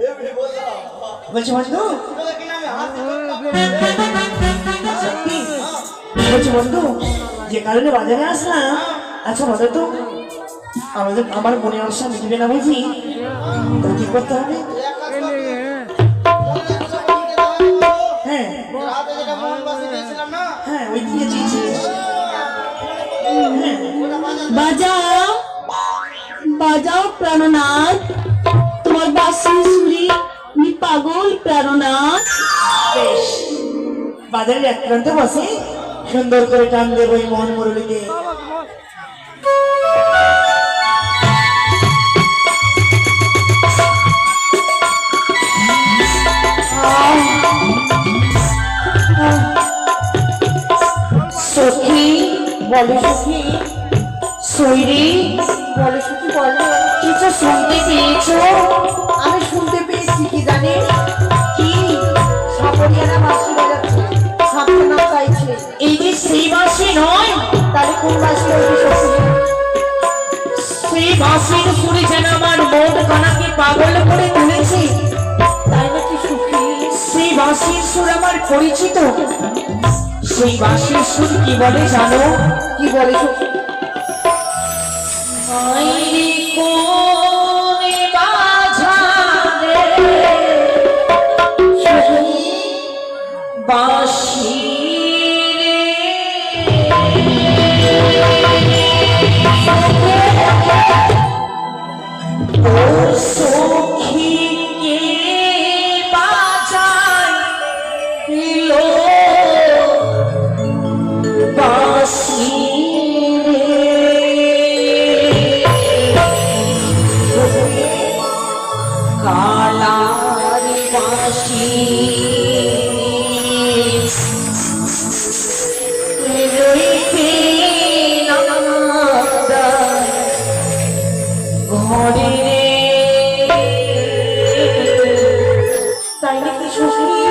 বলছি বন্ধু, বলছি বন্ধু, যে কারণে বাজারে আসলাম, আচ্ছা বলো তো আমার মনের আশা মিটবে না বুঝি, তো কি করতে হবে? হ্যাঁ হ্যাঁ, ওই দিকে দিয়েছি। বাজাও বাজাও প্রাণনাথ, তোমার বাঁশি সুরি পাগল প্রাণনাথ। বেশ, বাজারের এক প্রান্তে বসে সুন্দর করে টান দেবো এই মোহন মুরলীকে। সখী বলো সখী, সৈরি বলো সখী, বলো। কিছু শুনতে পেয়েছো? আমি শুনতে পেয়েছি কি জানি, কি? সাপরিয়ারা বাঁশি বাজাচ্ছে, সাপকে না চাইছে। এই যে সেই বাঁশি নয়, তাহলে কোন বাঁশি হইবে সখী? সেই বাঁশির সুরে যেন আমার মন কানাকে পাগল করে তুলেছে। তাই নাকি সখী? সেই বাঁশির সুর আমার পরিচিত। সেই বাঁশির সুর কি বলে জানো? কি বলে সখী? মাইরি কোনে বাজারে বাঁশি রে, ও সখী কে বাজায় লো বাঁশি রে, কালার বাঁশি রইতে নাদার ঘরে রে। তাই নাকি সখী?